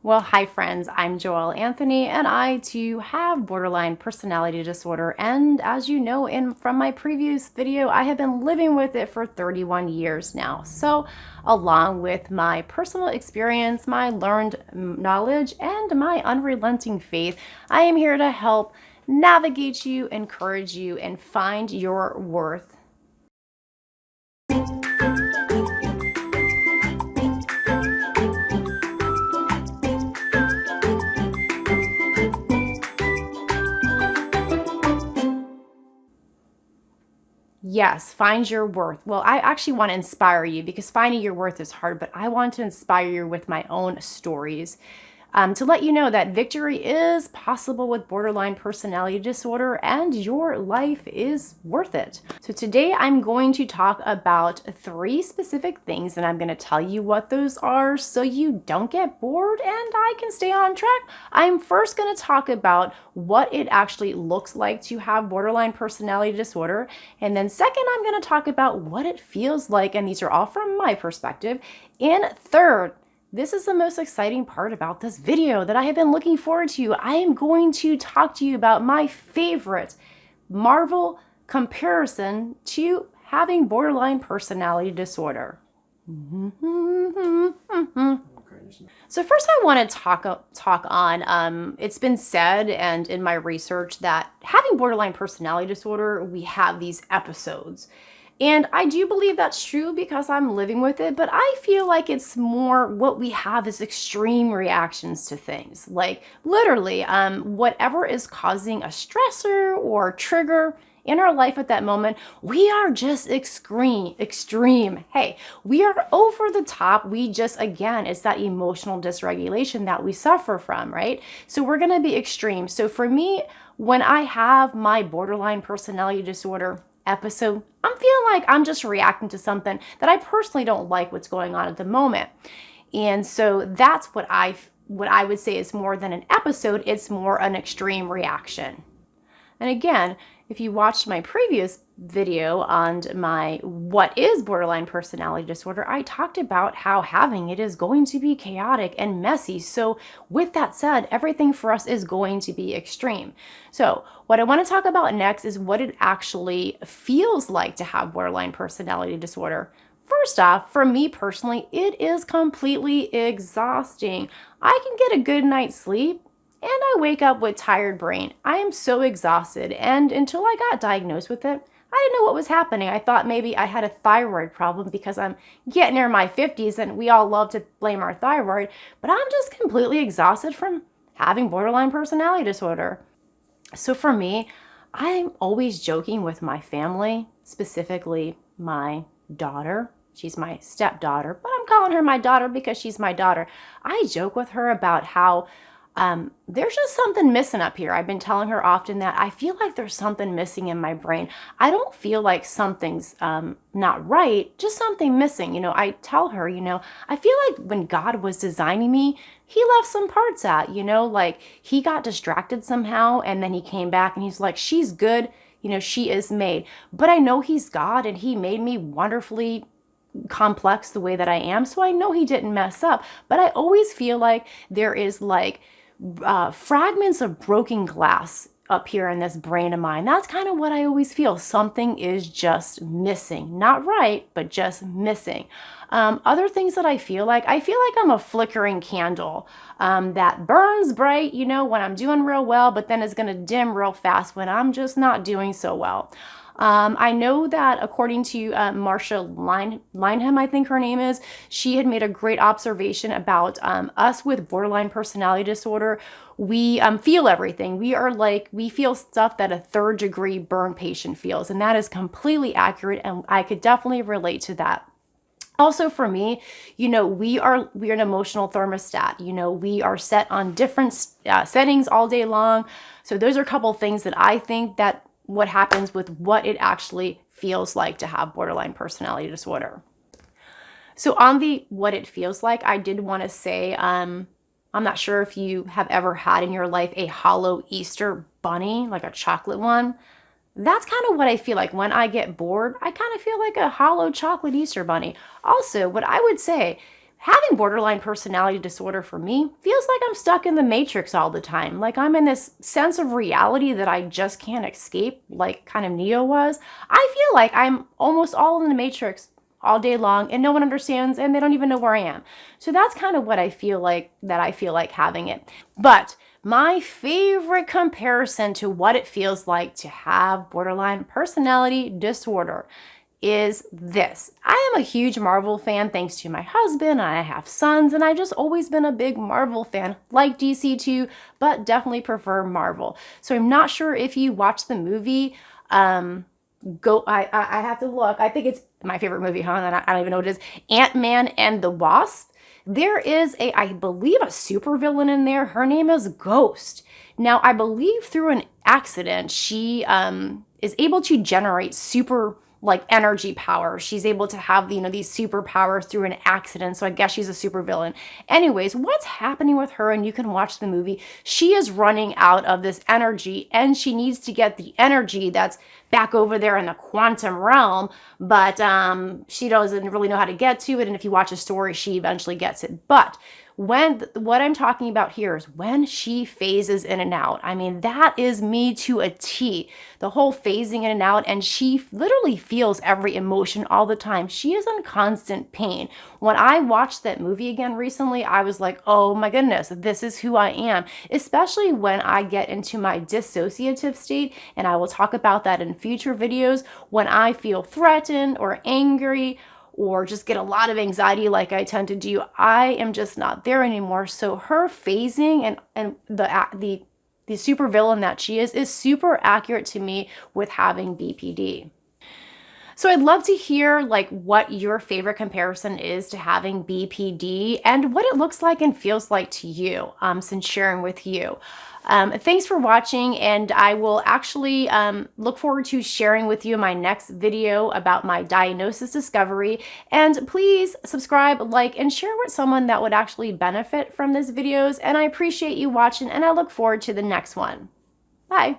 Well, hi friends, I'm Joelle Anthony, and I too have borderline personality disorder. And as you know from my previous video, I have been living with it for 31 years now. So along with my personal experience, my learned knowledge, and my unrelenting faith, I am here to help navigate you, encourage you, and find your worth. Yes, find your worth. Well, I actually want to inspire you because finding your worth is hard, but I want to inspire you with my own stories to let you know that victory is possible with borderline personality disorder and your life is worth it. So today I'm going to talk about 3 specific things and I'm going to tell you what those are so you don't get bored and I can stay on track. I'm first going to talk about what it actually looks like to have borderline personality disorder. And then second, I'm going to talk about what it feels like. And these are all from my perspective. And third, this is the most exciting part about this video that I have been looking forward to. I am going to talk to you about my favorite Marvel comparison to having borderline personality disorder. So first I want to talk on, it's been said and in my research that having borderline personality disorder, we have these episodes. And I do believe that's true because I'm living with it, but I feel like it's more what we have is extreme reactions to things. Like literally, whatever is causing a stressor or trigger in our life at that moment, we are just extreme. Hey, we are over the top. We just, again, it's that emotional dysregulation that we suffer from, right? So we're going to be extreme. So for me, when I have my borderline personality disorder episode, I'm feeling like I'm just reacting to something that I personally don't like what's going on at the moment. And so that's what I would say is more than an episode, it's more an extreme reaction. And again, if you watched my previous video on my what is borderline personality disorder, I talked about how having it is going to be chaotic and messy. So with that said, everything for us is going to be extreme. So what I want to talk about next is what it actually feels like to have borderline personality disorder. First off, for me personally, it is completely exhausting. I can get a good night's sleep and I wake up with tired brain. I am so exhausted, and until I got diagnosed with it, I didn't know what was happening. I thought maybe I had a thyroid problem because I'm getting near my 50s and we all love to blame our thyroid, but I'm just completely exhausted from having borderline personality disorder. So for me, I'm always joking with my family, specifically my daughter. She's my stepdaughter, but I'm calling her my daughter because she's my daughter. I joke with her about how there's just something missing up here. I've been telling her often that I feel like there's something missing in my brain. I don't feel like something's not right, just something missing. You know, I tell her, you know, I feel like when God was designing me, he left some parts out, you know, like he got distracted somehow and then he came back and he's like, she's good, you know, she is made. But I know he's God and he made me wonderfully complex the way that I am. So I know he didn't mess up, but I always feel like there is like fragments of broken glass up here in this brain of mine. That's kind of what I always feel. Something is just missing. Not right, but just missing. Other things that I feel like I'm a flickering candle that burns bright, you know, when I'm doing real well, but then is going to dim real fast when I'm just not doing so well. I know that according to Marsha Linehan, I think her name is, she had made a great observation about us with borderline personality disorder. We feel everything. We feel stuff that a 3rd-degree burn patient feels, and that is completely accurate, and I could definitely relate to that. Also for me, you know, we are an emotional thermostat. You know, we are set on different settings all day long. So those are a couple things that I think that what happens with what it actually feels like to have borderline personality disorder. So on the what it feels like, I did want to say, I'm not sure if you have ever had in your life a hollow Easter bunny, like a chocolate one. That's kind of what I feel like when I get bored. I kind of feel like a hollow chocolate Easter bunny. Also, what I would say, having borderline personality disorder for me feels like I'm stuck in the matrix all the time. Like I'm in this sense of reality that I just can't escape, like kind of Neo was. I feel like I'm almost all in the matrix all day long and no one understands and they don't even know where I am. So that's kind of what I feel like having it. But my favorite comparison to what it feels like to have borderline personality disorder is this. I am a huge Marvel fan thanks to my husband. I have sons and I've just always been a big Marvel fan, like DC too, but definitely prefer Marvel. So I'm not sure if you watched the movie. I have to look. I think it's my favorite movie, huh? And I don't even know what it is. Ant-Man and the Wasp. There is I believe, a supervillain in there. Her name is Ghost. Now, I believe through an accident, she is able to generate energy power. She's able to have, these superpowers through an accident. So I guess she's a supervillain. Anyways, what's happening with her, and you can watch the movie, she is running out of this energy and she needs to get the energy that's back over there in the quantum realm, but she doesn't really know how to get to it. And if you watch a story, she eventually gets it. But what I'm talking about here is when she phases in and out. I mean, that is me to a T. The whole phasing in and out, and she literally feels every emotion all the time. She is in constant pain. When I watched that movie again recently, I was like, oh my goodness, this is who I am. Especially when I get into my dissociative state, and I will talk about that in future videos, when I feel threatened or angry or just get a lot of anxiety like I tend to do, I am just not there anymore. So her phasing and the supervillain that she is super accurate to me with having BPD. So I'd love to hear what your favorite comparison is to having BPD and what it looks like and feels like to you, since sharing with you. Thanks for watching, and I will actually look forward to sharing with you my next video about my diagnosis discovery. And please subscribe, like, and share with someone that would actually benefit from these videos. And I appreciate you watching, and I look forward to the next one. Bye.